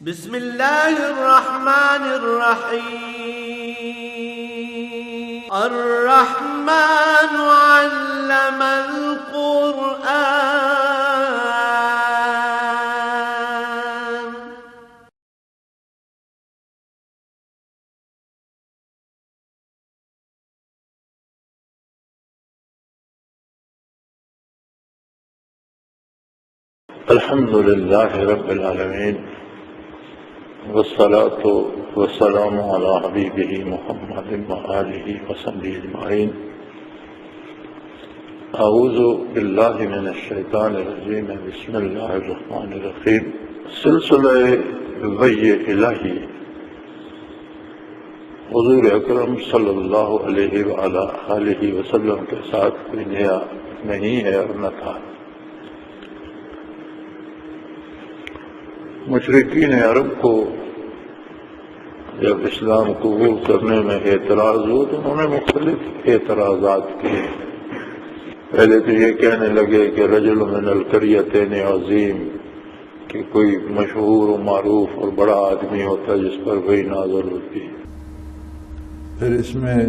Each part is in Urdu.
بسم اللہ الرحمن الرحیم الرحمن علم القرآن الحمد للہ رب العالمین والصلاة والسلام علی حبیبہ محمد وآلہ وصحبہ اجمعین۔ اعوذ باللہ من الشیطان الرجیم، بسم اللہ الرحمن الرحیم۔ سلسلہ وحی الہی حضور اکرم صلی اللہ علیہ وآلہ آلہ وسلم کے ساتھ کوئی نیا نہیں ہے اور نہ تھا۔ مشرکین عرب کو جب اسلام قبول کرنے میں اعتراض ہو تو انہوں نے مختلف اعتراضات کیے۔ پہلے تو یہ کہنے لگے کہ رجل من القریتین عظیم، کہ کوئی مشہور و معروف اور بڑا آدمی ہوتا ہے جس پر وحی نازل ہوتی ہے۔ پھر اس میں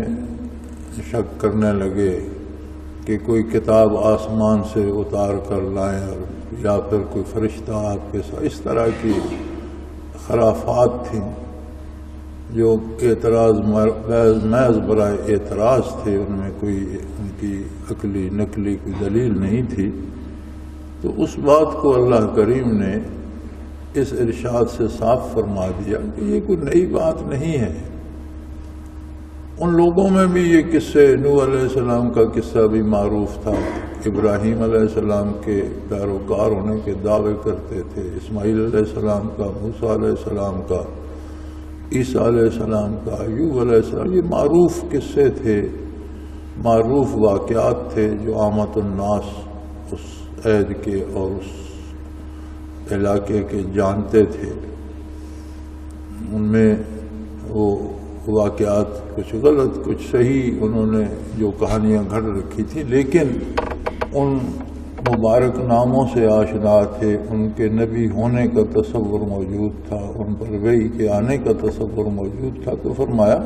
شک کرنے لگے کہ کوئی کتاب آسمان سے اتار کر لائیں اور یا پھر کوئی فرشتہ آپ کے ساتھ، اس طرح کی خرافات تھیں جو اعتراض محض برائے اعتراض تھے، ان میں کوئی ان کی عقلی نقلی کوئی دلیل نہیں تھی۔ تو اس بات کو اللہ کریم نے اس ارشاد سے صاف فرما دیا کہ یہ کوئی نئی بات نہیں ہے۔ ان لوگوں میں بھی یہ قصے، نوح علیہ السلام کا قصہ بھی معروف تھا، ابراہیم علیہ السلام کے پیروکار ہونے کے دعوے کرتے تھے، اسماعیل علیہ السلام کا، موسیٰ علیہ السلام کا، عیسیٰ علیہ السلام کا، ایوب علیہ السلام۔ یہ معروف قصے تھے، معروف واقعات تھے جو عامت الناس اس عہد کے اور اس علاقے کے جانتے تھے۔ ان میں وہ واقعات کچھ غلط کچھ صحیح انہوں نے جو کہانیاں گھڑ رکھی تھی، لیکن ان مبارک ناموں سے آشنا تھے، ان کے نبی ہونے کا تصور موجود تھا، ان پر وحی کے آنے کا تصور موجود تھا۔ تو فرمایا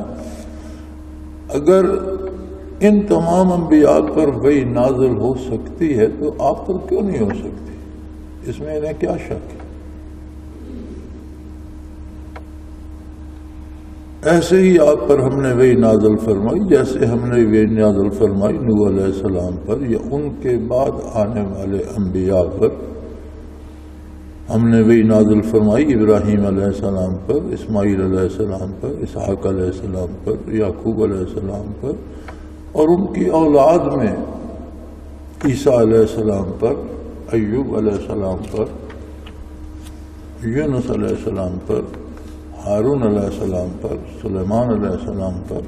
اگر ان تمام انبیاء پر وحی نازل ہو سکتی ہے تو آپ پر کیوں نہیں ہو سکتی؟ اس میں انہیں کیا شک ہے؟ ایسے ہی آپ پر ہم نے وحی نازل فرمائی جیسے ہم نے وحی نازل فرمائی نوح علیہ السلام پر یا ان کے بعد آنے والے انبیاء پر۔ ہم نے وحی نازل فرمائی ابراہیم علیہ السلام پر، اسماعیل علیہ السلام پر، اسحاق علیہ السلام پر، یعقوب علیہ السلام پر، اور ان کی اولاد میں عیسیٰ علیہ السلام پر، ایوب علیہ السلام پر، یونس علیہ السلام پر، ہارون علیہ السلام پر، سلیمان علیہ السلام پر،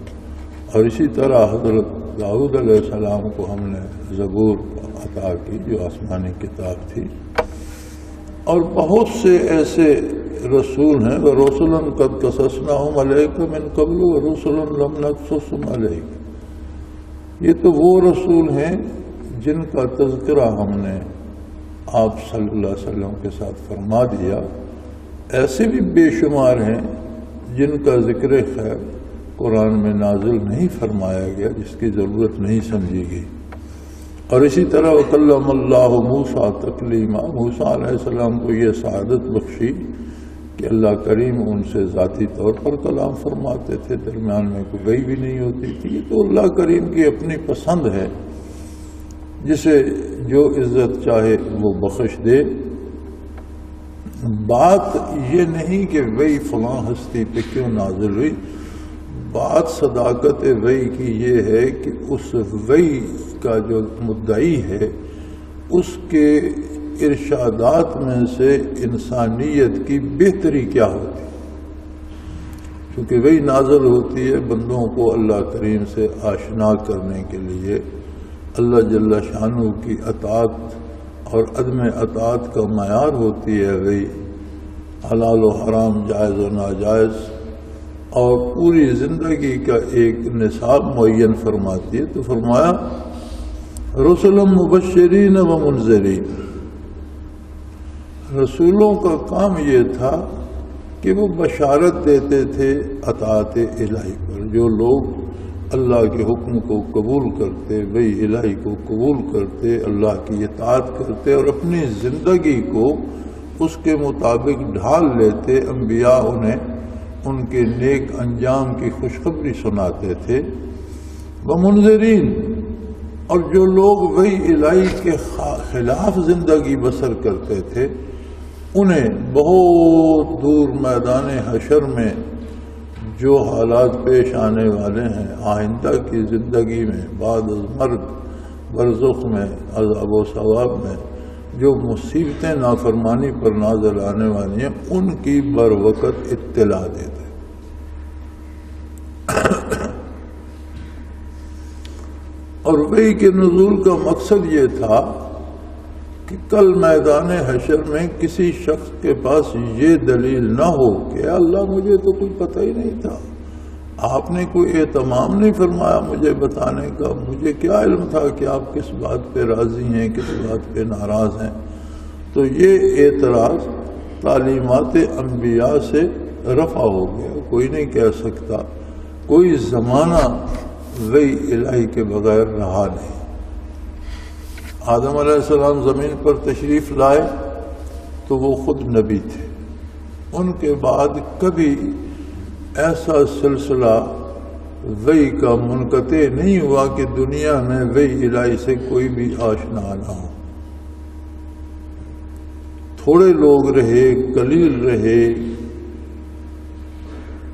اور اسی طرح حضرت داؤد علیہ السلام کو ہم نے زبور عطا کی جو آسمانی کتاب تھی۔ اور بہت سے ایسے رسول ہیں، وَرُسُلًا قَدْ قَصَصْنَاهُمْ عَلَيْكَ مِنْ قَبْلُ وَرُسُلًا لَمْ نَقْصُصْهُمْ عَلَيْكَ۔ یہ تو وہ رسول ہیں جن کا تذکرہ ہم نے آپ صلی اللہ علیہ وسلم کے ساتھ فرما دیا۔ ایسے بھی بے شمار ہیں جن کا ذکر خیر قرآن میں نازل نہیں فرمایا گیا، جس کی ضرورت نہیں سمجھی گئی۔ اور اسی طرح وَكَلَّمَ اللَّهُ مُوسَىٰ تَكْلِيمًا، موسیٰ علیہ السلام کو یہ سعادت بخشی کہ اللہ کریم ان سے ذاتی طور پر کلام فرماتے تھے، درمیان میں کوئی وحی بھی نہیں ہوتی تھی۔ یہ تو اللہ کریم کی اپنی پسند ہے، جسے جو عزت چاہے وہ بخش دے۔ بات یہ نہیں کہ وحی فلاں ہستی پہ کیوں نازل ہوئی، بات صداقت وحی کی یہ ہے کہ اس وحی کا جو مدعی ہے اس کے ارشادات میں سے انسانیت کی بہتری کیا ہوتی ہے، کیونکہ وحی نازل ہوتی ہے بندوں کو اللہ کریم سے آشنا کرنے کے لیے، اللہ جل شانہ کی اطاعت اور عدم اطاعت کا معیار ہوتی ہے وحی، حلال و حرام، جائز و ناجائز، اور پوری زندگی کا ایک نصاب معین فرماتی ہے۔ تو فرمایا رسلا مبشرین و منذرین، رسولوں کا کام یہ تھا کہ وہ بشارت دیتے تھے اطاعت الہی پر. جو لوگ اللہ کے حکم کو قبول کرتے، وہی الہی کو قبول کرتے، اللہ کی اطاعت کرتے اور اپنی زندگی کو اس کے مطابق ڈھال لیتے، انبیاء انہیں ان کے نیک انجام کی خوشخبری سناتے تھے. ومنذرین، اور جو لوگ وہی الہی کے خلاف زندگی بسر کرتے تھے انہیں بہت دور میدان حشر میں جو حالات پیش آنے والے ہیں آئندہ کی زندگی میں، بعد از مرگ، برزخ میں، عذاب و ثواب میں جو مصیبتیں نافرمانی پر نازل آنے والی ہیں ان کی بروقت اطلاع دیتے. اور وحی کے نزول کا مقصد یہ تھا کہ کل میدان حشر میں کسی شخص کے پاس یہ دلیل نہ ہو کہ اللہ مجھے تو کچھ پتہ ہی نہیں تھا، آپ نے کوئی اہتمام نہیں فرمایا مجھے بتانے کا، مجھے کیا علم تھا کہ آپ کس بات پہ راضی ہیں کس بات پہ ناراض ہیں. تو یہ اعتراض تعلیمات انبیاء سے رفع ہو گیا. کوئی نہیں کہہ سکتا، کوئی زمانہ وحی الہی کے بغیر رہا نہیں. آدم علیہ السلام زمین پر تشریف لائے تو وہ خود نبی تھے. ان کے بعد کبھی ایسا سلسلہ وحی کا منقطع نہیں ہوا کہ دنیا میں وحی الہی سے کوئی بھی آشنا نہ ہو. تھوڑے لوگ رہے، قلیل رہے،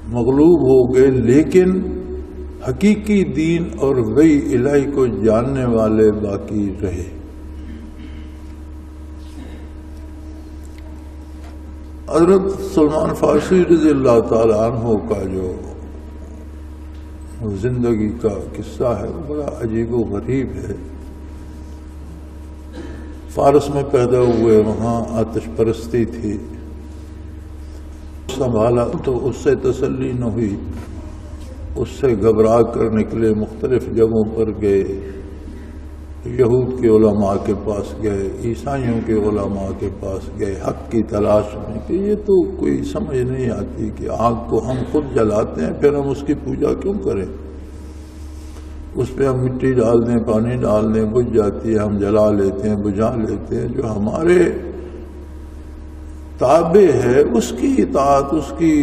مغلوب ہو گئے، لیکن حقیقی دین اور وحی الہی کو جاننے والے باقی رہے. حضرت سلمان فارسی رضی اللہ تعالیٰ عنہ کا جو زندگی کا قصہ ہے وہ بڑا عجیب و غریب ہے. فارس میں پیدا ہوئے، وہاں آتش پرستی تھی، سنبھالا تو اس سے تسلی نہ ہوئی، اس سے گھبرا کر نکلے، مختلف جگہوں پر گئے، یہود کے علماء کے پاس گئے، عیسائیوں کے علماء کے پاس گئے، حق کی تلاش میں کہ یہ تو کوئی سمجھ نہیں آتی کہ آگ کو ہم خود جلاتے ہیں پھر ہم اس کی پوجا کیوں کریں، اس پہ ہم مٹی ڈال دیں، پانی ڈال دیں، بجھ جاتی ہے، ہم جلا لیتے ہیں، بجھا لیتے ہیں. جو ہمارے تابع ہے اس کی اطاعت، اس کی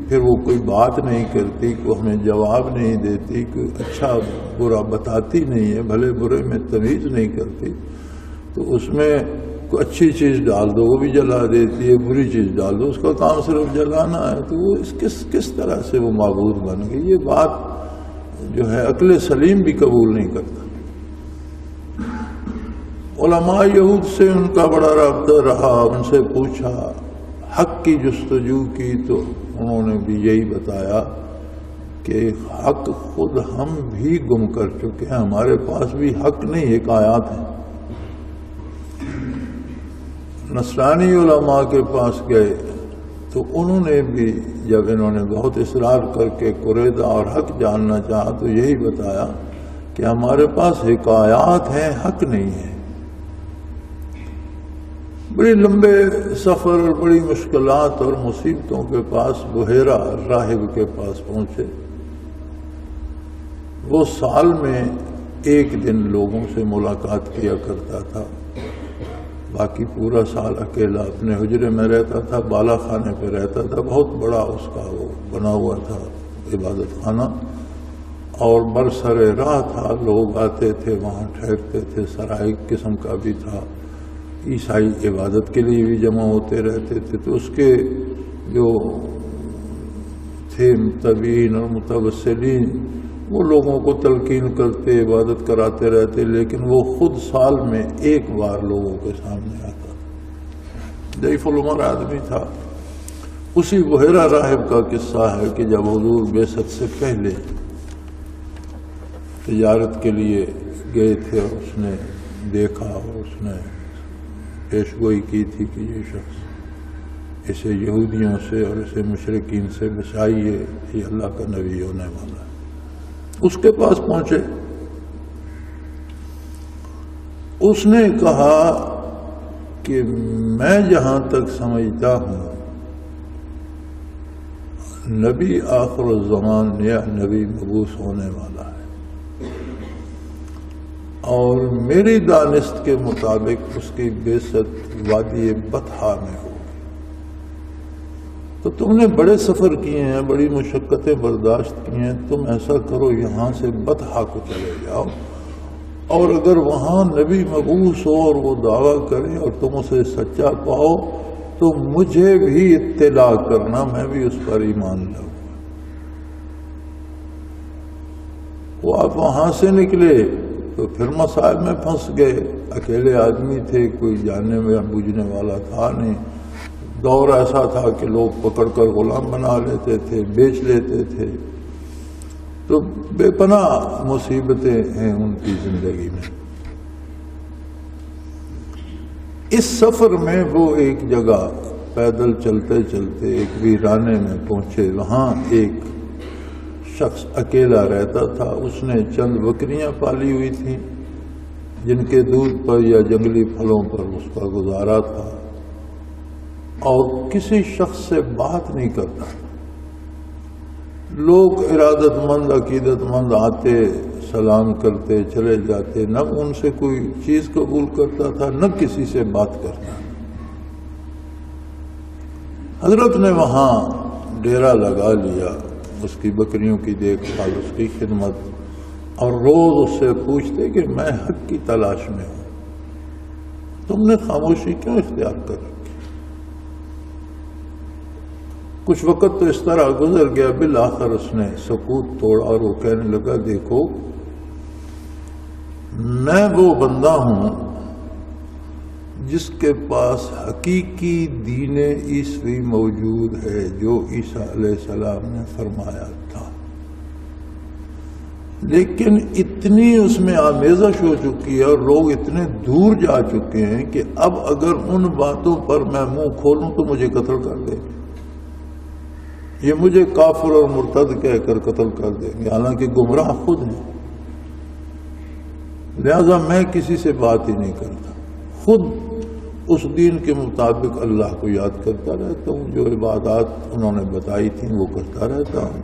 پھر وہ کوئی بات نہیں کرتی، کوئی ہمیں جواب نہیں دیتی، کوئی اچھا برا بتاتی نہیں ہے، بھلے برے میں تمیز نہیں کرتی، تو اس میں کوئی اچھی چیز ڈال دو وہ بھی جلا دیتی ہے، بری چیز ڈال دو اس کا کام صرف جلانا ہے، تو وہ کس طرح سے وہ معبود بن گئی. یہ بات جو ہے عقل سلیم بھی قبول نہیں کرتا. علماء یہود سے ان کا بڑا رابطہ رہا، ان سے پوچھا، حق کی جستجو کی تو انہوں نے بھی یہی بتایا کہ حق خود ہم بھی گم کر چکے ہیں، ہمارے پاس بھی حق نہیں، ایک آیات ہے. نصرانی علماء کے پاس گئے تو انہوں نے بھی جب انہوں نے بہت اصرار کر کے قریدہ اور حق جاننا چاہا تو یہی بتایا کہ ہمارے پاس حکایات ہیں، حق نہیں ہے. بڑی لمبے سفر اور بڑی مشکلات اور مصیبتوں کے پاس بحیرہ راہب کے پاس پہنچے. وہ سال میں ایک دن لوگوں سے ملاقات کیا کرتا تھا، باقی پورا سال اکیلا اپنے حجرے میں رہتا تھا، بالا خانے پہ رہتا تھا. بہت بڑا اس کا وہ بنا ہوا تھا عبادت خانہ، اور برسر راہ تھا، لوگ آتے تھے وہاں ٹھہرتے تھے. سرائے قسم کا بھی تھا، عیسائی عبادت کے لیے بھی جمع ہوتے رہتے تھے. تو اس کے جو تھے متبعین اور متوسلین وہ لوگوں کو تلقین کرتے، عبادت کراتے رہتے، لیکن وہ خود سال میں ایک بار لوگوں کے سامنے آتا. ضعیف العمر آدمی تھا. اسی بحیرہ راہب کا قصہ ہے کہ جب حضور بعثت سے پہلے تجارت کے لیے گئے تھے اور اس نے دیکھا اور اس نے پیشگوئی کی تھی کہ یہ شخص اسے یہودیوں سے اور اسے مشرکین سے بچائیے، یہ اللہ کا نبی ہونے والا ہے. اس کے پاس پہنچے، اس نے کہا کہ میں جہاں تک سمجھتا ہوں نبی آخر الزمان یا نبی مبعوث ہونے والا ہے، اور میری دانست کے مطابق اس کی بعثت وادی بطحا میں ہوگی۔ تو تم نے بڑے سفر کیے ہیں، بڑی مشقتیں برداشت کی ہیں، تم ایسا کرو یہاں سے بطحا کو چلے جاؤ، اور اگر وہاں نبی مبعوث ہو اور وہ دعویٰ کرے اور تم اسے سچا پاؤ تو مجھے بھی اطلاع کرنا، میں بھی اس پر ایمان لاؤں۔ وہ آپ وہاں سے نکلے تو پھر مسائل میں پھنس گئے، اکیلے آدمی تھے، کوئی جاننے میں بوجھنے والا تھا نہیں، دور ایسا تھا کہ لوگ پکڑ کر غلام بنا لیتے تھے، بیچ لیتے تھے، تو بے پناہ مصیبتیں ہیں ان کی زندگی میں۔ اس سفر میں وہ ایک جگہ پیدل چلتے چلتے ایک ویرانے میں پہنچے، وہاں ایک شخص اکیلا رہتا تھا، اس نے چند بکریاں پالی ہوئی تھیں جن کے دودھ پر یا جنگلی پھلوں پر اس کا گزارا تھا، اور کسی شخص سے بات نہیں کرتا۔ لوگ ارادت مند عقیدت مند آتے، سلام کرتے چلے جاتے، نہ ان سے کوئی چیز قبول کرتا تھا نہ کسی سے بات کرتا۔ حضرت نے وہاں ڈیرا لگا لیا، اس کی بکریوں کی دیکھ بھال، اس کی خدمت، اور روز اس سے پوچھتے کہ میں حق کی تلاش میں ہوں، تم نے خاموشی کیوں اختیار کر رکھی؟ کچھ وقت تو اس طرح گزر گیا، بالآخر اس نے سکوت توڑا اور وہ کہنے لگا، دیکھو میں وہ بندہ ہوں جس کے پاس حقیقی دین عیسوی موجود ہے جو عیسیٰ علیہ السلام نے فرمایا تھا، لیکن اتنی اس میں آمیزش ہو چکی ہے اور لوگ اتنے دور جا چکے ہیں کہ اب اگر ان باتوں پر میں منہ کھولوں تو مجھے قتل کر دیں گے، یہ مجھے کافر اور مرتد کہہ کر قتل کر دیں گے، حالانکہ گمراہ خود ہیں۔ لہذا میں کسی سے بات ہی نہیں کرتا، خود اس دین کے مطابق اللہ کو یاد کرتا رہتا ہوں، جو عبادات انہوں نے بتائی تھیں وہ کرتا رہتا ہوں،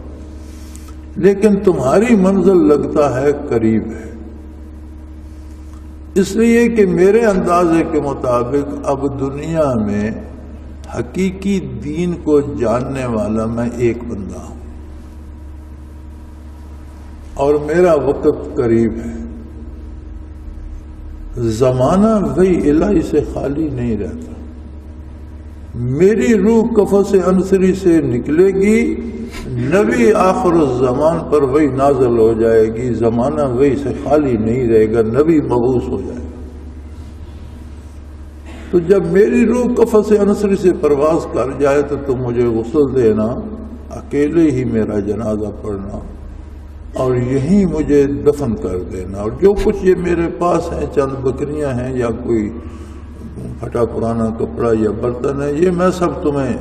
لیکن تمہاری منزل لگتا ہے قریب ہے، اس لیے کہ میرے اندازے کے مطابق اب دنیا میں حقیقی دین کو جاننے والا میں ایک بندہ ہوں، اور میرا وقت قریب ہے، زمانہ وہی الہی سے خالی نہیں رہتا، میری روح قفس انصری سے نکلے گی، نبی آخر الزمان پر وہی نازل ہو جائے گی، زمانہ وہی سے خالی نہیں رہے گا، نبی مبعوث ہو جائے گا۔ تو جب میری روح قفس انصری سے پرواز کر جائے تو تم مجھے غسل دینا، اکیلے ہی میرا جنازہ پڑھنا، اور یہیں مجھے دفن کر دینا، اور جو کچھ یہ میرے پاس ہیں، چند بکریاں ہیں یا کوئی پھٹا پرانا کپڑا یا برتن ہے، یہ میں سب تمہیں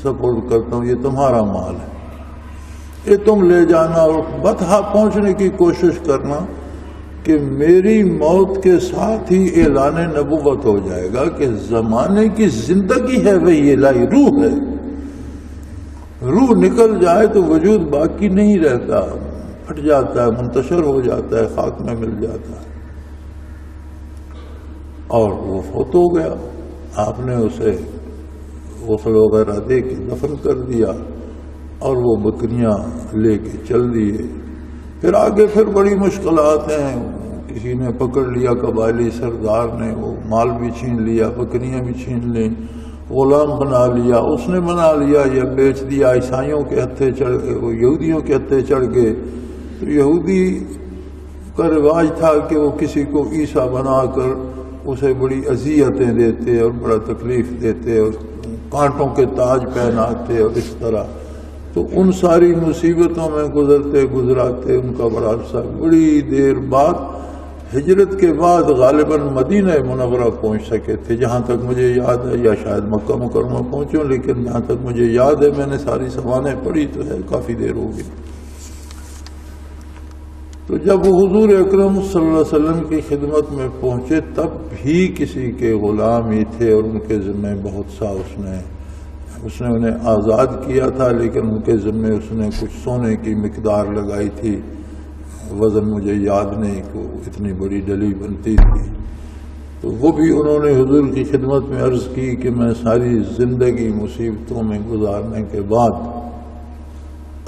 سپورٹ کرتا ہوں، یہ تمہارا مال ہے، یہ تم لے جانا، اور بطحا پہنچنے کی کوشش کرنا کہ میری موت کے ساتھ ہی اعلان نبوت ہو جائے گا کہ زمانے کی زندگی ہے وہی الہی روح ہے، روح نکل جائے تو وجود باقی نہیں رہتا، پھٹ جاتا ہے، منتشر ہو جاتا ہے، خاک میں مل جاتا ہے، اور وہ فوت ہو گیا۔ آپ نے اسے غسل وغیرہ دے کے دفن کر دیا، اور وہ بکریاں لے کے چل دیے۔ پھر آگے پھر بڑی مشکلات ہیں، کسی نے پکڑ لیا، قبائلی سردار نے وہ مال بھی چھین لیا، بکریاں بھی چھین لیں، غلام بنا لیا، اس نے بنا لیا یا بیچ دیا، عیسائیوں کے ہتھے چڑھ گئے، وہ یہودیوں کے ہتھے چڑھ گئے۔ تو یہودی کا رواج تھا کہ وہ کسی کو عیسیٰ بنا کر اسے بڑی اذیتیں دیتے اور بڑا تکلیف دیتے اور کانٹوں کے تاج پہناتے، اور اس طرح تو ان ساری مصیبتوں میں گزرتے گزراتے ان کا بڑا عرصہ، بڑی دیر بعد ہجرت کے بعد غالباً مدینہ منورہ پہنچ سکے تھے، جہاں تک مجھے یاد ہے، یا شاید مکہ مکرمہ پہنچوں، لیکن جہاں تک مجھے یاد ہے، میں نے ساری سوانح پڑھی تو ہے، کافی دیر ہو گئی۔ تو جب وہ حضور اکرم صلی اللہ علیہ وسلم کی خدمت میں پہنچے تب بھی کسی کے غلام ہی تھے، اور ان کے ذمہ بہت سا اس نے اس نے انہیں آزاد کیا تھا، لیکن ان کے ذمے اس نے کچھ سونے کی مقدار لگائی تھی، وزن مجھے یاد نہیں کہ اتنی بڑی ڈلی بنتی تھی۔ تو وہ بھی انہوں نے حضور کی خدمت میں عرض کی کہ میں ساری زندگی مصیبتوں میں گزارنے کے بعد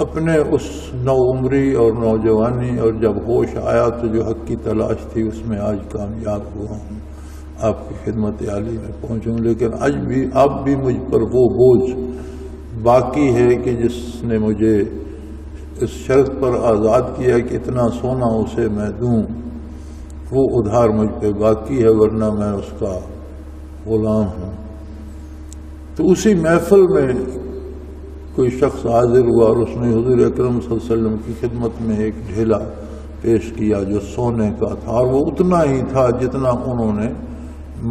اپنے اس نوعمری اور نوجوانی اور جب ہوش آیا تو جو حق کی تلاش تھی اس میں آج کامیاب ہوا ہوں، آپ کی خدمت عالی میں پہنچوں، لیکن اب بھی مجھ پر وہ بوجھ باقی ہے کہ جس نے مجھے اس شرط پر آزاد کیا کہ اتنا سونا اسے میں دوں، وہ ادھار مجھ پہ باقی ہے، ورنہ میں اس کا غلام ہوں۔ تو اسی محفل میں کوئی شخص حاضر ہوا اور اس نے حضور اکرم صلی اللہ علیہ وسلم کی خدمت میں ایک ڈھیلا پیش کیا جو سونے کا تھا، اور وہ اتنا ہی تھا جتنا انہوں نے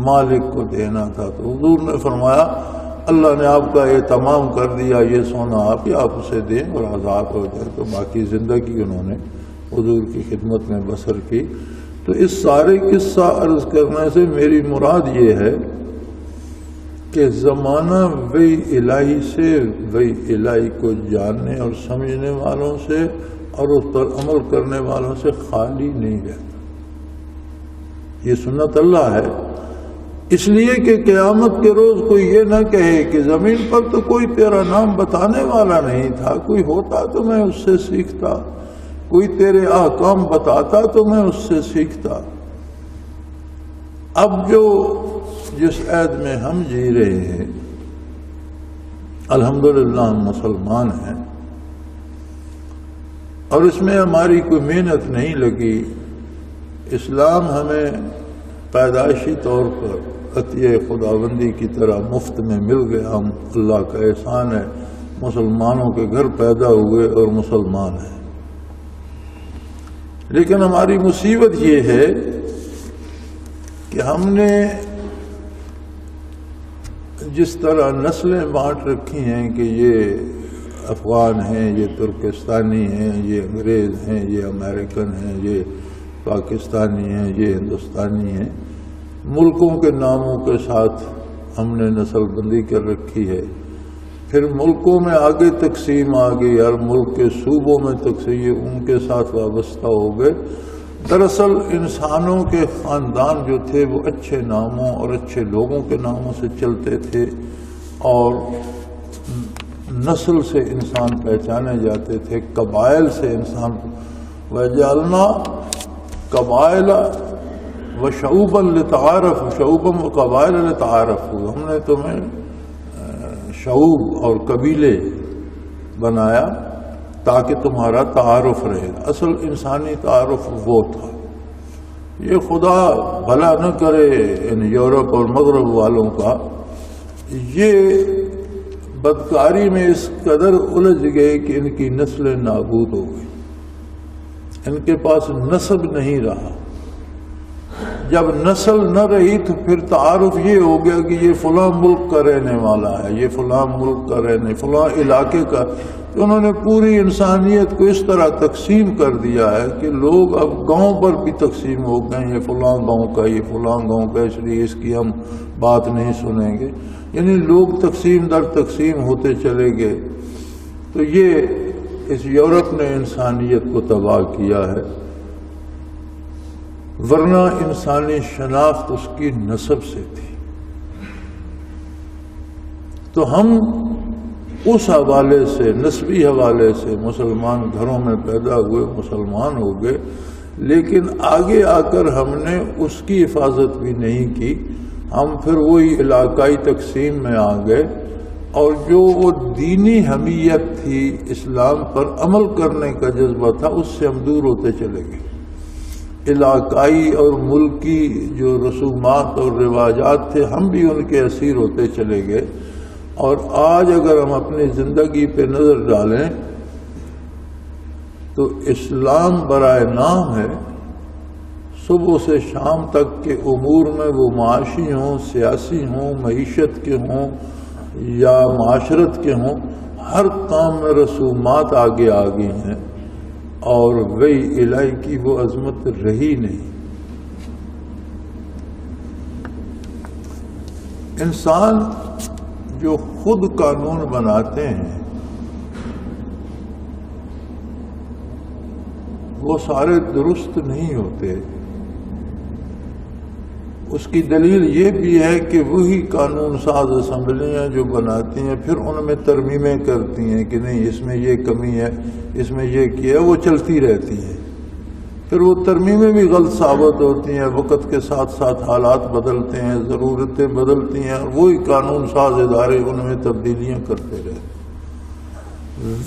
مالک کو دینا تھا۔ تو حضور نے فرمایا اللہ نے آپ کا یہ تمام کر دیا، یہ سونا آپ اسے دیں اور آزاد ہو جائے۔ تو باقی زندگی انہوں نے حضور کی خدمت میں بسر کی۔ تو اس سارے قصہ عرض کرنے سے میری مراد یہ ہے کہ زمانہ وحی الہی سے، وحی الہی کو جاننے اور سمجھنے والوں سے اور اس پر عمل کرنے والوں سے خالی نہیں رہتا۔ یہ سنت اللہ ہے، اس لیے کہ قیامت کے روز کوئی یہ نہ کہے کہ زمین پر تو کوئی تیرا نام بتانے والا نہیں تھا، کوئی ہوتا تو میں اس سے سیکھتا، کوئی تیرے احکام بتاتا تو میں اس سے سیکھتا۔ اب جو جس عہد میں ہم جی رہے ہیں، الحمدللہ ہم مسلمان ہیں، اور اس میں ہماری کوئی محنت نہیں لگی۔ اسلام ہمیں پیدائشی طور پر عطیہ خداوندی کی طرح مفت میں مل گیا، ہم اللہ کا احسان ہے، مسلمانوں کے گھر پیدا ہوئے اور مسلمان ہیں۔ لیکن ہماری مصیبت یہ ہے کہ ہم نے جس طرح نسلیں بانٹ رکھی ہیں کہ یہ افغان ہیں، یہ ترکستانی ہیں، یہ انگریز ہیں، یہ امریکن ہیں، یہ پاکستانی ہیں، یہ ہندوستانی ہیں، ملکوں کے ناموں کے ساتھ ہم نے نسل بندی کر رکھی ہے۔ پھر ملکوں میں آگے تقسیم آ گئی، ہر ملک کے صوبوں میں تقسیم ان کے ساتھ وابستہ ہو گئے۔ دراصل انسانوں کے خاندان جو تھے وہ اچھے ناموں اور اچھے لوگوں کے ناموں سے چلتے تھے، اور نسل سے انسان پہچانے جاتے تھے، قبائل سے انسان وَجَعَلْنَا قبائل وشعوبا لتعارف، شعوبا وقبائل لتعارف، ہم نے تمہیں شعوب اور قبیلے بنایا تاکہ تمہارا تعارف رہے۔ اصل انسانی تعارف وہ تھا۔ یہ خدا بھلا نہ کرے ان یورپ اور مغرب والوں کا، یہ بدکاری میں اس قدر الجھ گئے کہ ان کی نسلیں نابود ہو گئی، ان کے پاس نسب نہیں رہا۔ جب نسل نہ رہی تو پھر تعارف یہ ہو گیا کہ یہ فلاں ملک کا رہنے والا ہے، یہ فلاں ملک کا رہنے، فلاں علاقے کا۔ تو انہوں نے پوری انسانیت کو اس طرح تقسیم کر دیا ہے کہ لوگ اب گاؤں پر بھی تقسیم ہو گئے، یہ فلاں گاؤں کا، یہ فلاں گاؤں کا، اس لیے اس کی ہم بات نہیں سنیں گے۔ یعنی لوگ تقسیم در تقسیم ہوتے چلے گئے۔ تو یہ اس یورپ نے انسانیت کو تباہ کیا ہے، ورنہ انسانی شناخت اس کی نسب سے تھی۔ تو ہم اس حوالے سے، نسبی حوالے سے مسلمان گھروں میں پیدا ہوئے، مسلمان ہو گئے، لیکن آگے آ کر ہم نے اس کی حفاظت بھی نہیں کی۔ ہم پھر وہی علاقائی تقسیم میں آ گئے، اور جو وہ دینی حمیت تھی، اسلام پر عمل کرنے کا جذبہ تھا، اس سے ہم دور ہوتے چلے گئے۔ علاقائی اور ملکی جو رسومات اور رواجات تھے، ہم بھی ان کے اسیر ہوتے چلے گئے۔ اور آج اگر ہم اپنی زندگی پہ نظر ڈالیں تو اسلام برائے نام ہے، صبح سے شام تک کے امور میں، وہ معاشی ہوں، سیاسی ہوں، معیشت کے ہوں یا معاشرت کے ہوں، ہر کام میں رسومات آگے آ گئی ہیں، اور وحی الہی کی وہ عظمت رہی نہیں۔ انسان جو خود قانون بناتے ہیں وہ سارے درست نہیں ہوتے. اس کی دلیل یہ بھی ہے کہ وہی قانون ساز اسمبلیاں جو بناتی ہیں پھر ان میں ترمیمیں کرتی ہیں کہ نہیں اس میں یہ کمی ہے، اس میں یہ کیا ہے، وہ چلتی رہتی ہیں. پھر وہ ترمیمیں بھی غلط ثابت ہوتی ہیں، وقت کے ساتھ ساتھ حالات بدلتے ہیں، ضرورتیں بدلتی ہیں، اور وہی قانون ساز ادارے ان میں تبدیلیاں کرتے رہتے ہیں.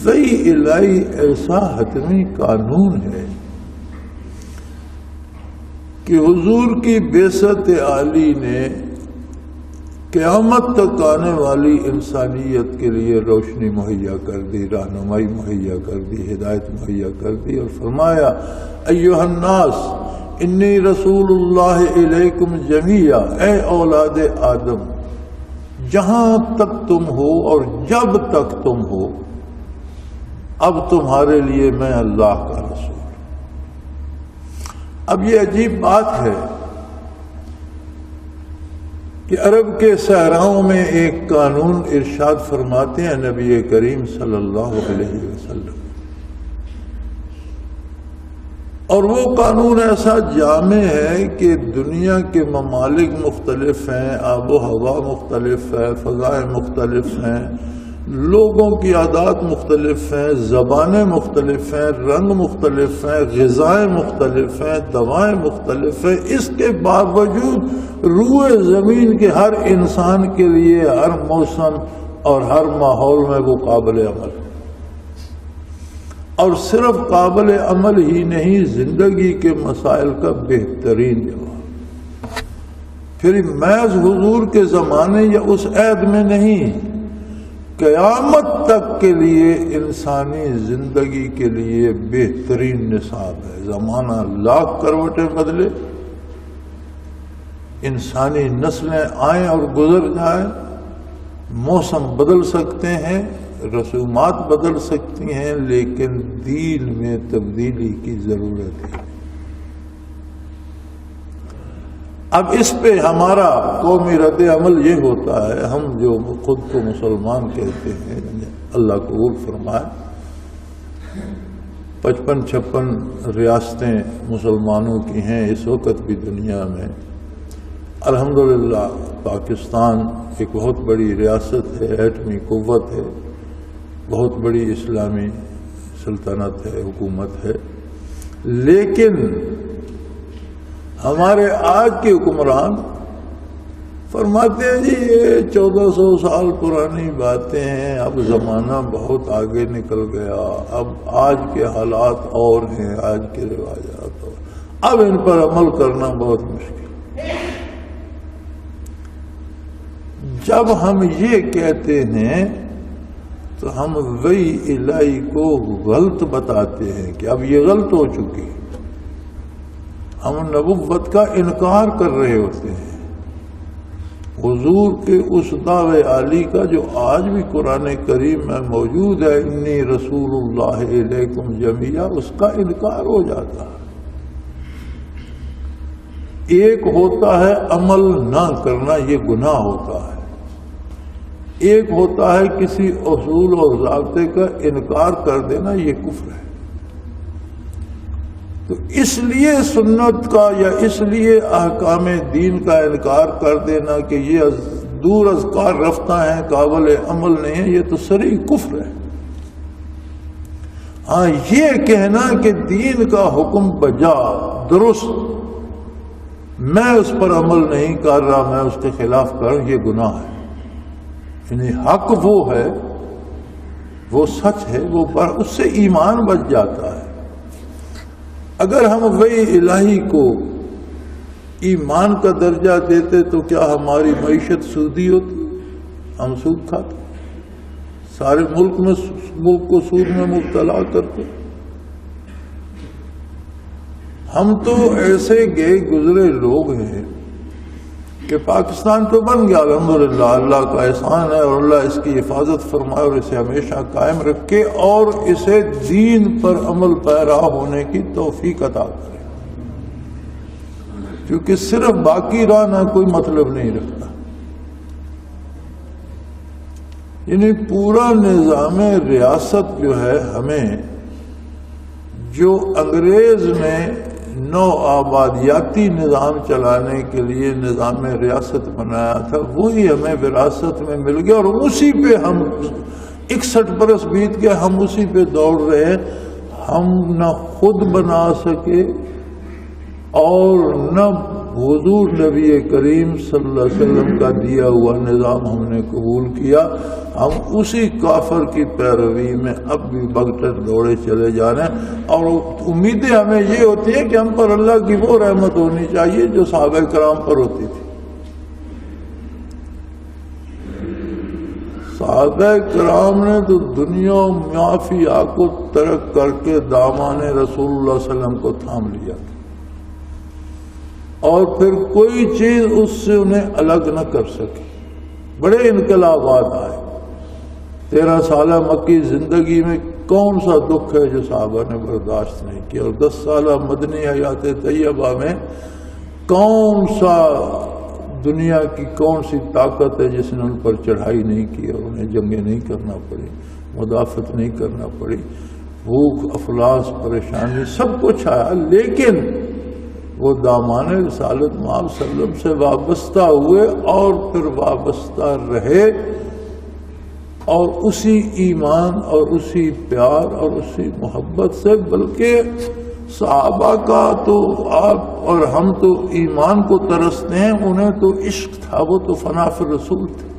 وہی الہی ایسا حتمی قانون ہے کہ حضور کی بعثت عالی نے قیامت تک آنے والی انسانیت کے لیے روشنی مہیا کر دی، رہنمائی مہیا کر دی، ہدایت مہیا کر دی، اور فرمایا ایھا الناس انی رسول اللہ الیکم جمیعا، اے اولاد آدم جہاں تک تم ہو اور جب تک تم ہو اب تمہارے لیے میں اللہ کا رسول. اب یہ عجیب بات ہے کہ عرب کے صحراؤں میں ایک قانون ارشاد فرماتے ہیں نبی کریم صلی اللہ علیہ وسلم، اور وہ قانون ایسا جامع ہے کہ دنیا کے ممالک مختلف ہیں، آب و ہوا مختلف ہے، فضائیں مختلف ہیں، لوگوں کی عادات مختلف ہیں، زبانیں مختلف ہیں، رنگ مختلف ہیں، غذائیں مختلف ہیں، دوائیں مختلف ہیں. اس کے باوجود روح زمین کے ہر انسان کے لیے ہر موسم اور ہر ماحول میں وہ قابل عمل ہے. اور صرف قابل عمل ہی نہیں، زندگی کے مسائل کا بہترین جواب. پھر محض حضور کے زمانے یا اس عہد میں نہیں، قیامت تک کے لیے انسانی زندگی کے لیے بہترین نصاب ہے. زمانہ لاکھ کروٹیں بدلے، انسانی نسلیں آئیں اور گزر جائیں، موسم بدل سکتے ہیں، رسومات بدل سکتی ہیں، لیکن دین میں تبدیلی کی ضرورت ہے. اب اس پہ ہمارا قومی رد عمل یہ ہوتا ہے، ہم جو خود کو مسلمان کہتے ہیں، اللہ قبول فرمائے، 55-56 ریاستیں مسلمانوں کی ہیں اس وقت بھی دنیا میں. الحمدللہ پاکستان ایک بہت بڑی ریاست ہے، ایٹمی قوت ہے، بہت بڑی اسلامی سلطنت ہے، حکومت ہے. لیکن ہمارے آج کے حکمران فرماتے ہیں جی یہ 1400 سال پرانی باتیں ہیں، اب زمانہ بہت آگے نکل گیا، اب آج کے حالات اور ہیں، آج کے رواجات اور، اب ان پر عمل کرنا بہت مشکل. جب ہم یہ کہتے ہیں تو ہم وہی الہی کو غلط بتاتے ہیں کہ اب یہ غلط ہو چکی. ہم نبوت کا انکار کر رہے ہوتے ہیں. حضور کے اس دعوے عالی کا جو آج بھی قرآن کریم میں موجود ہے، انی رسول اللہ الیکم جمیعا، اس کا انکار ہو جاتا ہے. ایک ہوتا ہے عمل نہ کرنا، یہ گناہ ہوتا ہے. ایک ہوتا ہے کسی اصول اور ضابطے کا انکار کر دینا، یہ کفر ہے. تو اس لیے سنت کا یا اس لیے احکام دین کا انکار کر دینا کہ یہ دور از کار رفتہ ہیں، قابل عمل نہیں ہے، یہ تو صریح کفر ہے. ہاں یہ کہنا کہ دین کا حکم بجا درست، میں اس پر عمل نہیں کر رہا، میں اس کے خلاف کر رہا ہوں، یہ گناہ ہے. یعنی حق وہ ہے، وہ سچ ہے، وہ اس سے ایمان بچ جاتا ہے. اگر ہم وہی الہی کو ایمان کا درجہ دیتے تو کیا ہماری معیشت سودی ہوتی؟ ہم سود کھاتے، سارے ملک کو سود میں مبتلا کرتے. ہم تو ایسے گئے گزرے لوگ ہیں کہ پاکستان تو بن گیا الحمدللہ، اللہ کا احسان ہے، اور اللہ اس کی حفاظت فرمائے اور اسے ہمیشہ قائم رکھے اور اسے دین پر عمل پیرا ہونے کی توفیق عطا کرے، کیونکہ صرف باقی رہنا کوئی مطلب نہیں رکھتا. یعنی پورا نظام ریاست جو ہے ہمیں جو انگریز نے نو آبادیاتی نظام چلانے کے لیے نظام ریاست بنایا تھا وہی ہمیں وراثت میں مل گیا، اور اسی پہ ہم 61 برس بیت گئے، ہم اسی پہ دوڑ رہے ہیں۔ ہم نہ خود بنا سکے اور نہ حضور نبی کریم صلی اللہ علیہ وسلم کا دیا ہوا نظام ہم نے قبول کیا، ہم اسی کافر کی پیروی میں اب بھی بغتت دوڑے چلے جا رہے ہیں، اور امیدیں ہمیں یہ ہوتی ہیں کہ ہم پر اللہ کی وہ رحمت ہونی چاہیے جو صحابہ کرام پر ہوتی تھی۔ صحابہ کرام نے تو دنیا معافیا کو ترک کر کے دامان رسول اللہ صلی اللہ علیہ وسلم کو تھام لیا، اور پھر کوئی چیز اس سے انہیں الگ نہ کر سکی۔ بڑے انقلابات آئے، 13 سالہ مکی زندگی میں کون سا دکھ ہے جو صحابہ نے برداشت نہیں کیا، اور 10 سالہ مدنی حیات طیبہ میں کون سا دنیا کی کون سی طاقت ہے جس نے ان پر چڑھائی نہیں کی اور انہیں جنگیں نہیں کرنا پڑی، مدافعت نہیں کرنا پڑی، بھوک افلاس پریشانی سب کچھ آیا، لیکن وہ دامان رسالت مآب صلی اللہ علیہ وسلم سے وابستہ ہوئے اور پھر وابستہ رہے، اور اسی ایمان اور اسی پیار اور اسی محبت سے، بلکہ صحابہ کا تو آپ اور ہم تو ایمان کو ترستے ہیں، انہیں تو عشق تھا، وہ تو فنا فی الرسول تھے۔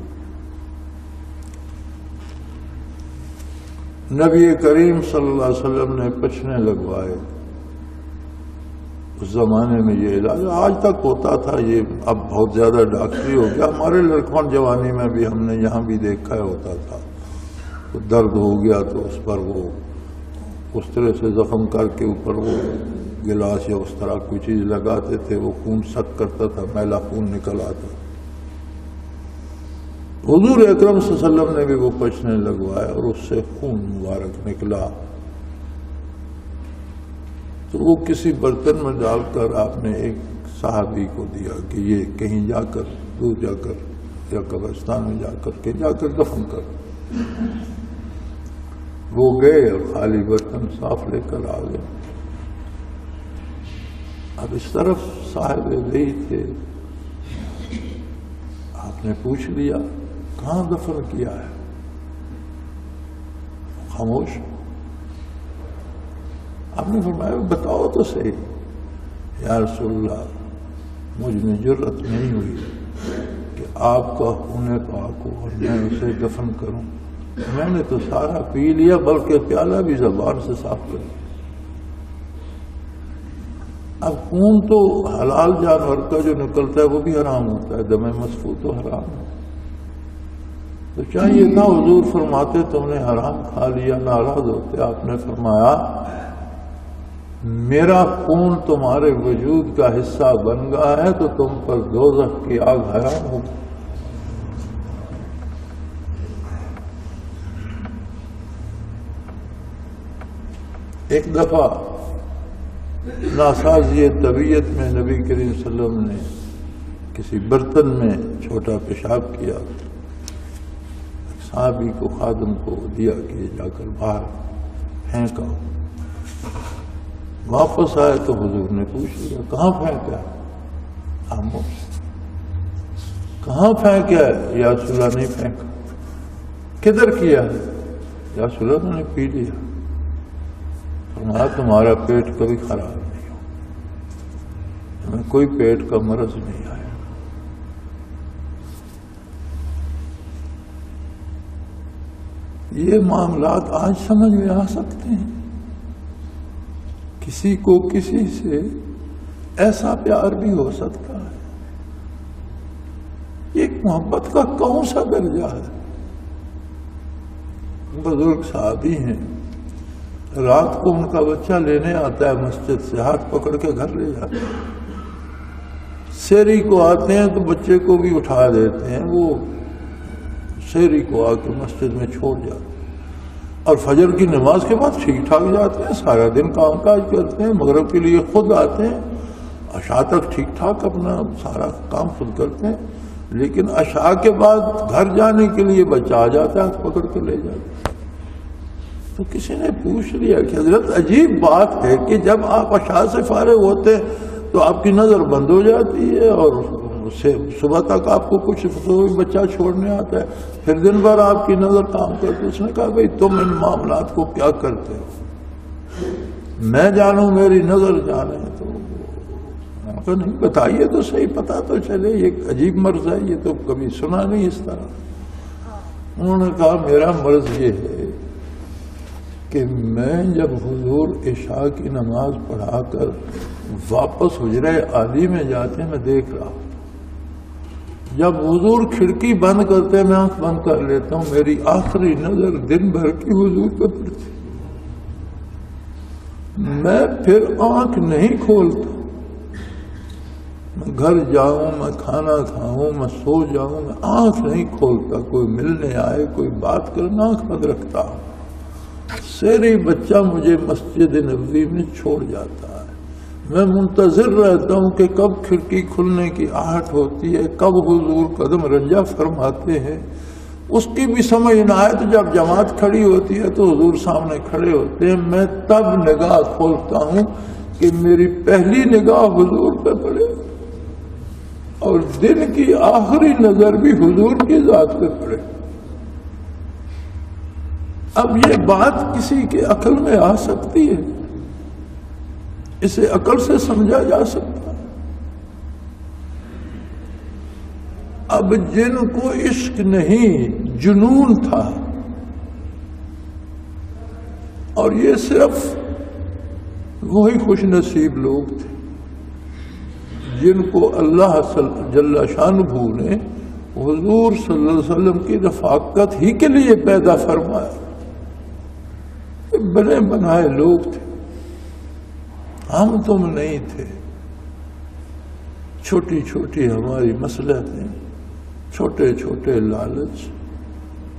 نبی کریم صلی اللہ علیہ وسلم نے پچھنے لگوائے، اس زمانے میں یہ علاج آج تک ہوتا تھا، یہ اب بہت زیادہ ڈاکٹری ہو گیا، ہمارے لڑکوں جوانی میں بھی ہم نے یہاں بھی دیکھا ہے ہوتا تھا، تو درد ہو گیا تو اس پر وہ اس طرح سے زخم کر کے اوپر وہ گلاس یا اس طرح کوئی چیز لگاتے تھے، وہ خون سک کرتا تھا، میلا خون نکل آتا۔ حضور اکرم صلی اللہ علیہ وسلم نے بھی وہ پچھنے لگوائے اور اس سے خون مبارک نکلا، تو وہ کسی برتن میں ڈال کر آپ نے ایک صحابی کو دیا کہ یہ کہیں جا کر دور جا کر یا قبرستان میں جا کر کے جا کر دفن کر۔ وہ گئے اور خالی برتن صاف لے کر آ گئے۔ اب اس طرف صاحب وہی تھے، آپ نے پوچھ لیا کہاں دفن کیا ہے، خاموش۔ آپ نے فرمایا بتاؤ تو صحیح یا رسول اللہ، مجھ میں جرأت نہیں ہوئی کہ آپ کا خون پاک ہو اور میں اسے دفن کروں، میں نے تو سارا پی لیا، بلکہ پیالہ بھی زبان سے صاف کر لیا۔ اب خون تو حلال جانور کا جو نکلتا ہے وہ بھی حرام ہوتا ہے، دم مسفوح تو حرام ہے، تو چاہیے تھا حضور فرماتے تم نے حرام کھا لیا، ناراض ہوتے۔ آپ نے فرمایا میرا خون تمہارے وجود کا حصہ بن گیا ہے تو تم پر دوزخ کی آگ حرام ہو۔ ایک دفعہ ناسازی طبیعت میں نبی کریم صلی اللہ علیہ وسلم نے کسی برتن میں چھوٹا پیشاب کیا، صحابی کو خادم کو دیا کہ جا کر باہر پھینکا۔ واپس آئے تو حضور نے پوچھ لیا کہاں پھینکا؟ خاموش۔ کہاں پھینکا ہے؟ یا رسول اللہ نہیں پھینکا۔ کدھر کیا ہے؟ یا رسول اللہ میں نے پی لیا۔ فرمایا تمہارا پیٹ کبھی خراب نہیں ہو، تمہیں کوئی پیٹ کا مرض نہیں آیا۔ یہ معاملات آج سمجھ میں آ سکتے ہیں، کسی کو کسی سے ایسا پیار بھی ہو سکتا ہے، ایک محبت کا کون سا درجہ ہے۔ بزرگ صحابی ہیں، رات کو ان کا بچہ لینے آتا ہے مسجد سے، ہاتھ پکڑ کے گھر لے جاتے ہیں، سحری کو آتے ہیں تو بچے کو بھی اٹھا دیتے ہیں، وہ سحری کو آ کے مسجد میں چھوڑ جاتے ہیں، اور فجر کی نماز کے بعد ٹھیک ٹھاک جاتے ہیں، سارا دن کام کاج کرتے ہیں، مغرب کے لیے خود آتے ہیں، عشاء تک ٹھیک ٹھاک اپنا سارا کام خود کرتے ہیں، لیکن عشاء کے بعد گھر جانے کے لیے بچہ آ جاتا ہے، پکڑ کے لے جاتا ہے۔ تو کسی نے پوچھ لیا کہ حضرت عجیب بات ہے کہ جب آپ عشاء سے فارغ ہوتے تو آپ کی نظر بند ہو جاتی ہے اور صبح تک آپ کو کچھ بچہ چھوڑنے آتا ہے، پھر دن بھر آپ کی نظر کام کرتی۔ اس نے کہا بھئی تم ان معاملات کو کیا کرتے ہو؟ میں جانوں، میری نظر جانے؟ تو نہیں، بتائیے تو صحیح، پتا تو چلے، یہ عجیب مرض ہے، یہ تو کبھی سنا نہیں اس طرح۔ انہوں نے کہا میرا مرض یہ ہے کہ میں جب حضور عشاء کی نماز پڑھا کر واپس حجرہ عالی میں جاتے میں دیکھ رہا ہوں، جب حضور کھڑکی بند کرتے میں آنکھ بند کر لیتا ہوں، میری آخری نظر دن بھر کی حضور پہ پڑتی، میں پھر آنکھ نہیں کھولتا۔ میں گھر جاؤں، میں کھانا کھاؤں، میں سو جاؤں، میں آنکھ نہیں کھولتا۔ کوئی ملنے آئے، کوئی بات کرنا، آنکھ بند رکھتا ہوں۔ سیری بچہ مجھے مسجد نبوی میں چھوڑ جاتا ہے، میں منتظر رہتا ہوں کہ کب کھڑکی کھلنے کی آہٹ ہوتی ہے، کب حضور قدم رنجہ فرماتے ہیں۔ اس کی بھی سمجھ نہ آئے تو جب جماعت کھڑی ہوتی ہے تو حضور سامنے کھڑے ہوتے ہیں، میں تب نگاہ کھولتا ہوں کہ میری پہلی نگاہ حضور پہ پڑے اور دن کی آخری نظر بھی حضور کی ذات پہ پڑے۔ اب یہ بات کسی کے عقل میں آ سکتی ہے؟ اسے عقل سے سمجھا جا سکتا ہے؟ اب جن کو عشق نہیں، جنون تھا، اور یہ صرف وہی خوش نصیب لوگ تھے جن کو اللہ جل شانہ نے حضور صلی اللہ علیہ وسلم کی رفاقت ہی کے لیے پیدا فرمایا۔ بنے بنائے لوگ تھے، ہم تم نہیں تھے۔ چھوٹی چھوٹی ہماری مصلحتیں، چھوٹے چھوٹے لالچ،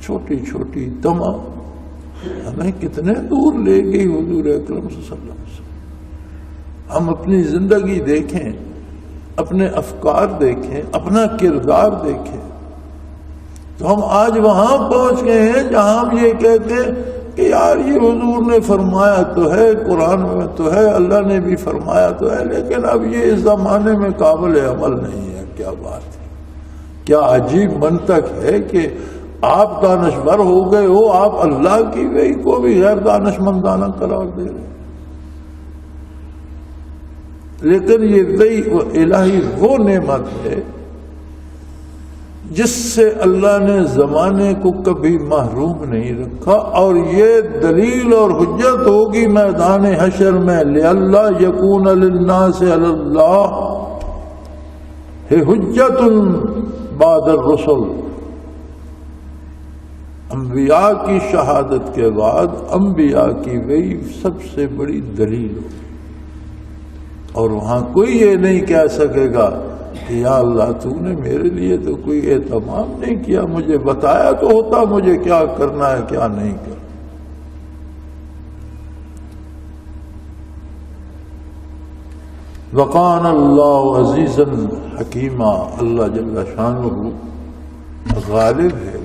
چھوٹی چھوٹی طمع ہمیں کتنے دور لے گئی حضور اکرم صلی اللہ علیہ وسلم۔ ہم اپنی زندگی دیکھیں، اپنے افکار دیکھیں، اپنا کردار دیکھیں، تو ہم آج وہاں پہنچ گئے ہیں جہاں ہم یہ کہتے ہیں کہ یار یہ حضور نے فرمایا تو ہے، قرآن میں تو ہے، اللہ نے بھی فرمایا تو ہے، لیکن اب یہ اس زمانے میں قابل عمل نہیں ہے۔ کیا بات ہے، کیا عجیب منطق ہے کہ آپ دانشور ہو گئے ہو، آپ اللہ کی وحی کو بھی غیر دانشمندانہ قرار دے رہے ہیں۔ لیکن یہ وحی الہی وہ نعمت ہے جس سے اللہ نے زمانے کو کبھی محروم نہیں رکھا، اور یہ دلیل اور حجت ہوگی میدان حشر میں، لئلا یکون للناس علی اللہ حجت بعد الرسل۔ انبیاء کی شہادت کے بعد انبیاء کی وحی سب سے بڑی دلیل ہوگی، اور وہاں کوئی یہ نہیں کہہ سکے گا کہ یا اللہ تو نے میرے لیے تو کوئی اہتمام نہیں کیا، مجھے بتایا تو ہوتا مجھے کیا کرنا ہے کیا نہیں کرنا۔ وقان اللہ عزیزا حکیما، اللہ جل شانہ غالب ہے،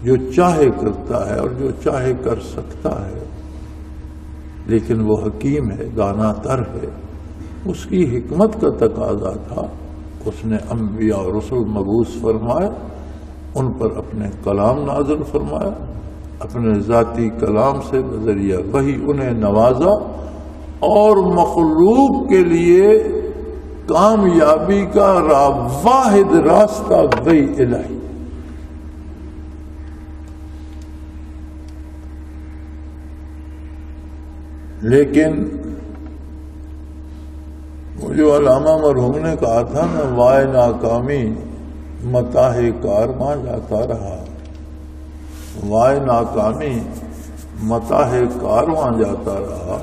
جو چاہے کرتا ہے اور جو چاہے کر سکتا ہے، لیکن وہ حکیم ہے، دانا تر ہے۔ اس کی حکمت کا تقاضا تھا، اس نے انبیاء اور رسول مبعوث فرمائے، ان پر اپنے کلام نازل فرمایا، اپنے ذاتی کلام سے بذریعہ وحی انہیں نوازا، اور مخلوق کے لیے کامیابی کا واحد راستہ وحی الہی۔ لیکن وہ جو علامہ مرحوم نے کہا تھا نا، وائے ناکامی متاح کارواں جاتا رہا، وائے ناکامی متاح کارواں جاتا رہا،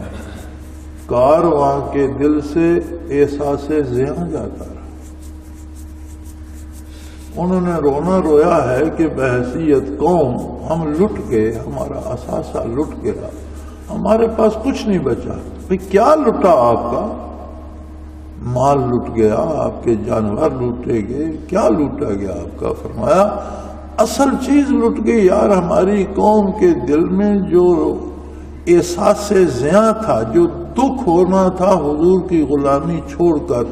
کارواں کے دل سے احساس زیاں جاتا رہا۔ انہوں نے رونا رویا ہے کہ بحیثیت قوم ہم لٹ گئے، ہمارا اثاثہ لٹ گیا، ہمارے پاس کچھ نہیں بچا۔ بھئی کیا لٹا آپ کا؟ مال لٹ گیا، آپ کے جانور لوٹے گئے، کیا لوٹا گیا آپ کا؟ فرمایا اصل چیز لٹ گئی یار، ہماری قوم کے دل میں جو احساس زیاں تھا، جو دکھ ہونا تھا حضور کی غلامی چھوڑ کر،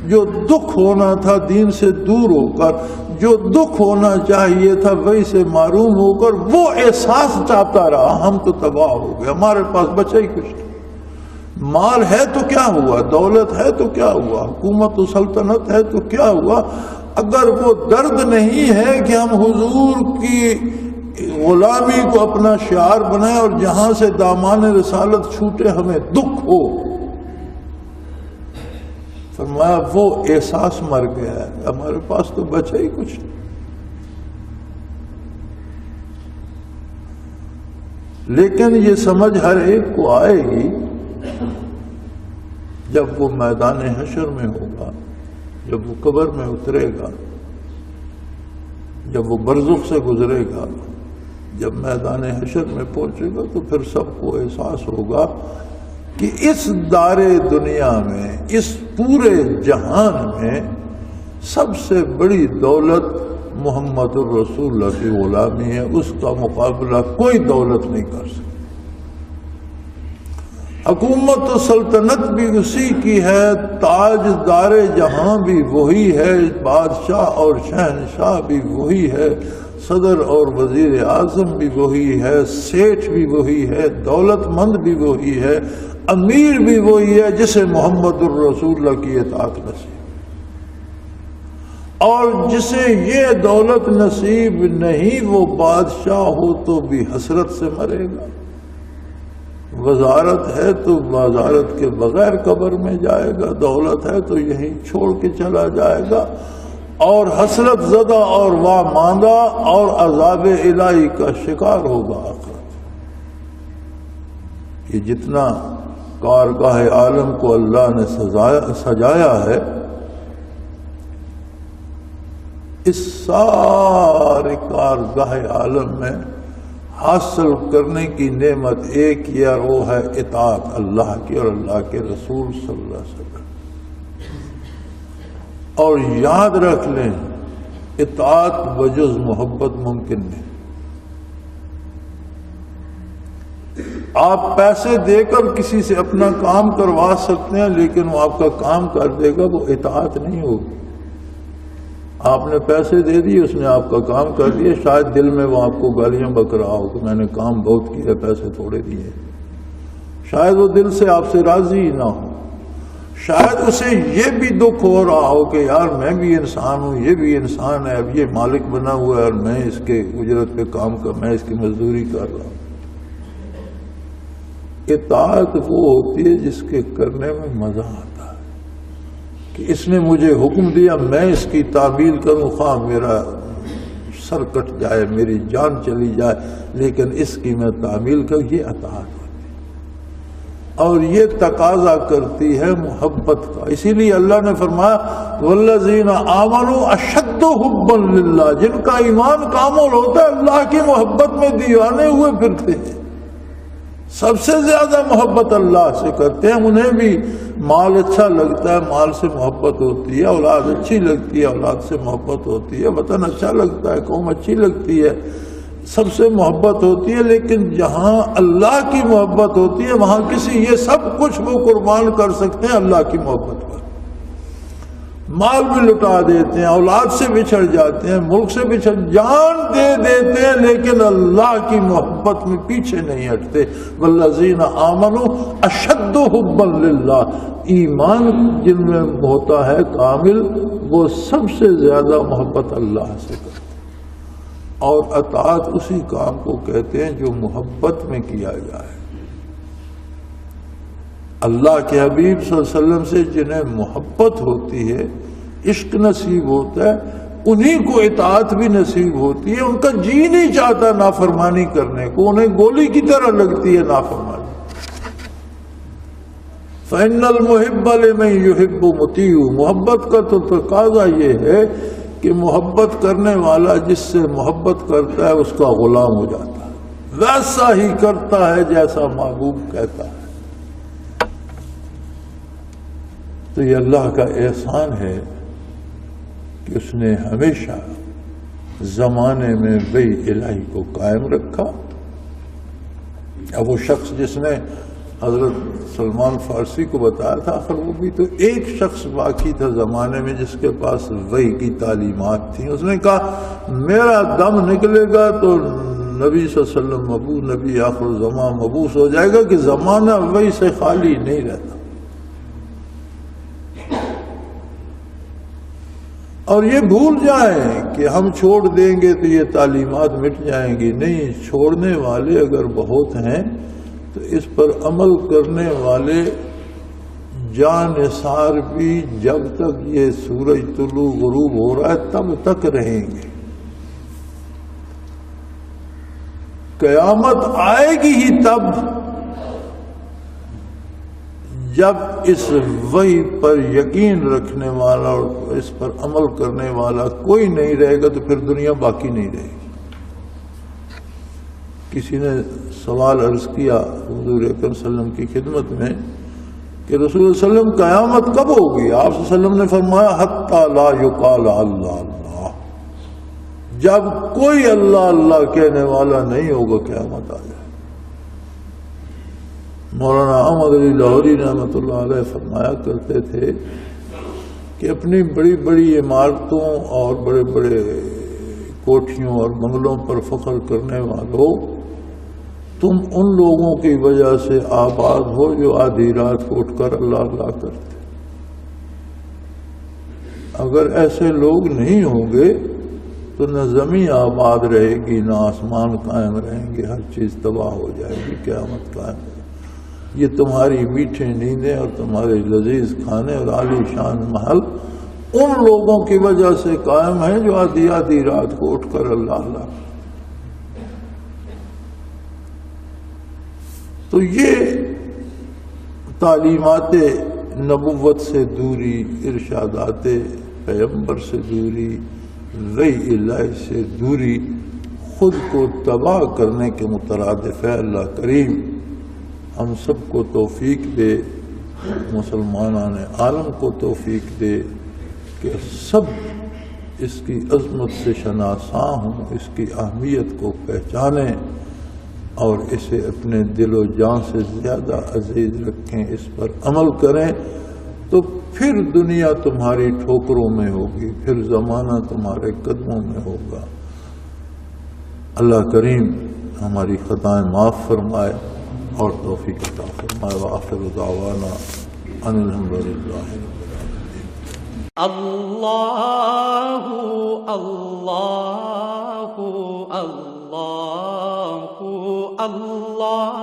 جو دکھ ہونا تھا دین سے دور ہو کر، جو دکھ ہونا چاہیے تھا وہی سے معروم ہو کر، وہ احساس چاہتا رہا، ہم تو تباہ ہو گئے، ہمارے پاس بچا ہی کچھ نہیں۔ مال ہے تو کیا ہوا، دولت ہے تو کیا ہوا، حکومت و سلطنت ہے تو کیا ہوا، اگر وہ درد نہیں ہے کہ ہم حضور کی غلامی کو اپنا شعار بنائیں اور جہاں سے دامان رسالت چھوٹے ہمیں دکھ ہو، فرمایا وہ احساس مر گیا ہے، ہمارے پاس تو بچا ہی کچھ نہیں۔ لیکن یہ سمجھ ہر ایک کو آئے گی جب وہ میدان حشر میں ہوگا، جب وہ قبر میں اترے گا، جب وہ برزخ سے گزرے گا، جب میدان حشر میں پہنچے گا تو پھر سب کو احساس ہوگا کہ اس دار دنیا میں، اس پورے جہان میں سب سے بڑی دولت محمد الرسول اللہ کی غلامی ہے، اس کا مقابلہ کوئی دولت نہیں کر سکتی۔ حکومت و سلطنت بھی اسی کی ہے، تاج دار جہاں بھی وہی ہے، بادشاہ اور شہنشاہ بھی وہی ہے، صدر اور وزیر اعظم بھی وہی ہے، سیٹھ بھی وہی ہے، دولت مند بھی وہی ہے، امیر بھی وہی ہے جسے محمد الرسول اللہ کی اطاعت نصیب، اور جسے یہ دولت نصیب نہیں وہ بادشاہ ہو تو بھی حسرت سے مرے گا، وزارت ہے تو وزارت کے بغیر قبر میں جائے گا، دولت ہے تو یہیں چھوڑ کے چلا جائے گا، اور حسرت زدہ اور واماندہ اور عذاب الہی کا شکار ہوگا آخرت۔ یہ جتنا کارگاہ عالم کو اللہ نے سجایا ہے، اس سارے کارگاہ عالم میں حاصل کرنے کی نعمت ایک ہی ہے، اور وہ ہے اطاعت اللہ کی اور اللہ کے رسول صلی اللہ علیہ وسلم۔ اور یاد رکھ لیں، اطاعت بجز محبت ممکن نہیں۔ آپ پیسے دے کر کسی سے اپنا کام کروا سکتے ہیں، لیکن وہ آپ کا کام کر دے گا، وہ اطاعت نہیں ہوگی۔ آپ نے پیسے دے دیے، اس نے آپ کا کام کر دیا، شاید دل میں وہ آپ کو گالیاں بک رہا ہو کہ میں نے کام بہت کیا، پیسے تھوڑے دیے، شاید وہ دل سے آپ سے راضی ہی نہ ہو، شاید اسے یہ بھی دکھ ہو رہا ہو کہ یار میں بھی انسان ہوں، یہ بھی انسان ہے، اب یہ مالک بنا ہوا ہے اور میں اس کے اجرت پہ کام کر، میں اس کی مزدوری کر رہا ہوں۔ اطاعت وہ ہوتی ہے جس کے کرنے میں مزہ آتا ہے، کہ اس نے مجھے حکم دیا، میں اس کی تعمیل کروں، خواہ میرا سر کٹ جائے، میری جان چلی جائے، لیکن اس کی میں تعمیل کروں، یہ اطاعت ہوتی ہے، اور یہ تقاضا کرتی ہے محبت کا۔ اسی لیے اللہ نے فرمایا والذین آمنوا اشد حبا للہ، جن کا ایمان کامل ہوتا ہے اللہ کی محبت میں دیوانے ہوئے پھرتے ہیں، سب سے زیادہ محبت اللہ سے کرتے ہیں۔ انہیں بھی مال اچھا لگتا ہے، مال سے محبت ہوتی ہے، اولاد اچھی لگتی ہے، اولاد سے محبت ہوتی ہے، وطن اچھا لگتا ہے، قوم اچھی لگتی ہے، سب سے محبت ہوتی ہے، لیکن جہاں اللہ کی محبت ہوتی ہے وہاں کسی یہ سب کچھ وہ قربان کر سکتے ہیں اللہ کی محبت پر، مال بھی لٹا دیتے ہیں، اولاد سے بچھڑ جاتے ہیں، ملک سے بچھڑ، جان دے دیتے ہیں، لیکن اللہ کی محبت میں پیچھے نہیں ہٹتے۔ والذین آمنوا اشد حبا للہ، ایمان جن میں ہوتا ہے کامل، وہ سب سے زیادہ محبت اللہ سے کرتے ہیں، اور اطاعت اسی کام کو کہتے ہیں جو محبت میں کیا جائے۔ اللہ کے حبیب صلی اللہ علیہ وسلم سے جنہیں محبت ہوتی ہے، عشق نصیب ہوتا ہے، انہی کو اطاعت بھی نصیب ہوتی ہے۔ ان کا جی نہیں چاہتا نافرمانی کرنے کو، انہیں گولی کی طرح لگتی ہے نافرمانی۔ فَإِنَّ الْمُحِبَّ لِمَن يُحِبُّ مُطِيعٌ، محبت کا تو تقاضا یہ ہے کہ محبت کرنے والا جس سے محبت کرتا ہے اس کا غلام ہو جاتا ہے، ویسا ہی کرتا ہے جیسا محبوب کہتا ہے۔ تو یہ اللہ کا احسان ہے کہ اس نے ہمیشہ زمانے میں وحی الہی کو قائم رکھا. اب وہ شخص جس نے حضرت سلمان فارسی کو بتایا تھا، آخر وہ بھی تو ایک شخص باقی تھا زمانے میں جس کے پاس وحی کی تعلیمات تھیں. اس نے کہا میرا دم نکلے گا تو نبی صلی اللہ علیہ وسلم مبعوث، نبی آخر الزمان مبعوث ہو جائے گا کہ زمانہ وحی سے خالی نہیں رہتا. اور یہ بھول جائیں کہ ہم چھوڑ دیں گے تو یہ تعلیمات مٹ جائیں گی. نہیں، چھوڑنے والے اگر بہت ہیں تو اس پر عمل کرنے والے جان نثار بھی جب تک یہ سورج طلوع غروب ہو رہا ہے تب تک رہیں گے. قیامت آئے گی ہی تب جب اس وحی پر یقین رکھنے والا اور اس پر عمل کرنے والا کوئی نہیں رہے گا تو پھر دنیا باقی نہیں رہے گی. کسی نے سوال عرض کیا حضور اکرم صلی اللہ علیہ وسلم کی خدمت میں کہ رسول اللہ صلی اللہ علیہ وسلم قیامت کب ہوگی؟ آپ صلی اللہ علیہ وسلم نے فرمایا حتی لا یقال اللہ اللہ، جب کوئی اللہ اللہ کہنے والا نہیں ہوگا قیامت آ جائے. مولانا احمد علی لاہوری رحمۃ اللہ علیہ فرمایا کرتے تھے کہ اپنی بڑی بڑی عمارتوں اور بڑے بڑے کوٹھیوں اور بنگلوں پر فخر کرنے والوں، تم ان لوگوں کی وجہ سے آباد ہو جو آدھی رات کو اٹھ کر اللہ اللہ کرتے. اگر ایسے لوگ نہیں ہوں گے تو نہ زمین آباد رہے گی نہ آسمان قائم رہیں گے، ہر چیز تباہ ہو جائے گی، قیامت قائم ہے. یہ تمہاری میٹھے نیندیں اور تمہارے لذیذ کھانے اور عالی شان محل ان لوگوں کی وجہ سے قائم ہیں جو آدھی آدھی رات کو اٹھ کر اللہ اللہ. تو یہ تعلیمات نبوت سے دوری، ارشادات پیغمبر سے دوری، وحی الہی سے دوری خود کو تباہ کرنے کے مترادف ہے. اللہ کریم ہم سب کو توفیق دے، مسلمانان عالم کو توفیق دے کہ سب اس کی عظمت سے شناساں ہوں، اس کی اہمیت کو پہچانیں اور اسے اپنے دل و جان سے زیادہ عزیز رکھیں، اس پر عمل کریں. تو پھر دنیا تمہاری ٹھوکروں میں ہوگی، پھر زمانہ تمہارے قدموں میں ہوگا. اللہ کریم ہماری خطائیں معاف فرمائے اور توفیق عطا فرمائے. وآخر دعوانا ان الحمدللہ رب العالمین. اللہ اللہ اللہ اللہ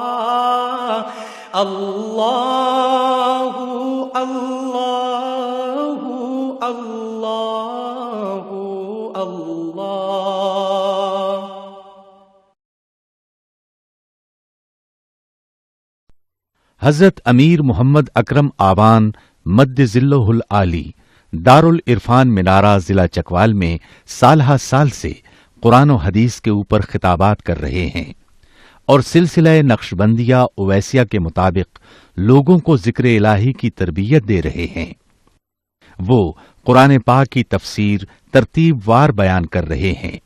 اللہ اللہ اللہ اللہ. حضرت امیر محمد اکرم آوان مد ذلہ العالی دارالعرفان منارہ ضلع چکوال میں سالہ سال سے قرآن و حدیث کے اوپر خطابات کر رہے ہیں اور سلسلہ نقشبندیہ اویسیہ کے مطابق لوگوں کو ذکر الہی کی تربیت دے رہے ہیں. وہ قرآن پاک کی تفسیر ترتیب وار بیان کر رہے ہیں.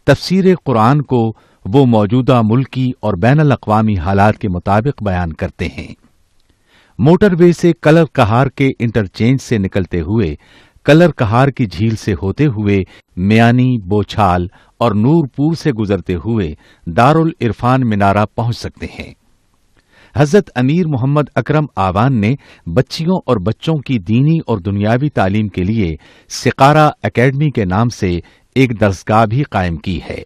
تفسیر قرآن کو وہ موجودہ ملکی اور بین الاقوامی حالات کے مطابق بیان کرتے ہیں. موٹر وے سے کلر کہار کے انٹرچینج سے نکلتے ہوئے کلر کہار کی جھیل سے ہوتے ہوئے میانی، بوچھال اور نور پور سے گزرتے ہوئے دارالعرفان منارہ پہنچ سکتے ہیں. حضرت امیر محمد اکرم آوان نے بچیوں اور بچوں کی دینی اور دنیاوی تعلیم کے لیے سقارہ اکیڈمی کے نام سے ایک درسگاہ بھی قائم کی ہے،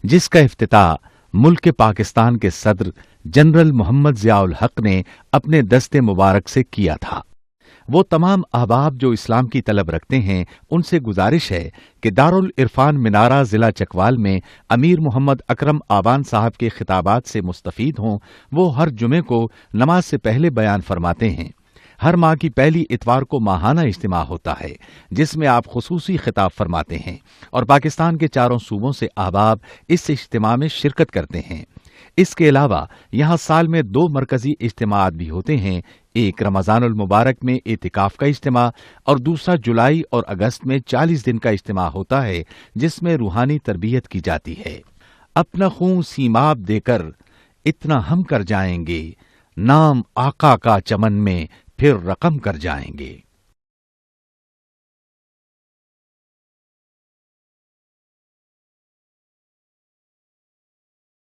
جس کا افتتاح ملک پاکستان کے صدر جنرل محمد ضیاء الحق نے اپنے دست مبارک سے کیا تھا. وہ تمام احباب جو اسلام کی طلب رکھتے ہیں ان سے گزارش ہے کہ دارالعرفان منارہ ضلع چکوال میں امیر محمد اکرم آوان صاحب کے خطابات سے مستفید ہوں. وہ ہر جمعے کو نماز سے پہلے بیان فرماتے ہیں. ہر ماہ کی پہلی اتوار کو ماہانہ اجتماع ہوتا ہے جس میں آپ خصوصی خطاب فرماتے ہیں اور پاکستان کے چاروں صوبوں سے احباب اس اجتماع میں شرکت کرتے ہیں. اس کے علاوہ یہاں سال میں 2 مرکزی اجتماعات بھی ہوتے ہیں، ایک رمضان المبارک میں اعتکاف کا اجتماع اور دوسرا جولائی اور اگست میں 40 دن کا اجتماع ہوتا ہے جس میں روحانی تربیت کی جاتی ہے۔ اپنا خون سیماب دے کر اتنا ہم کر جائیں گے، نام آقا کا چمن میں پھر رقم کر جائیں گے۔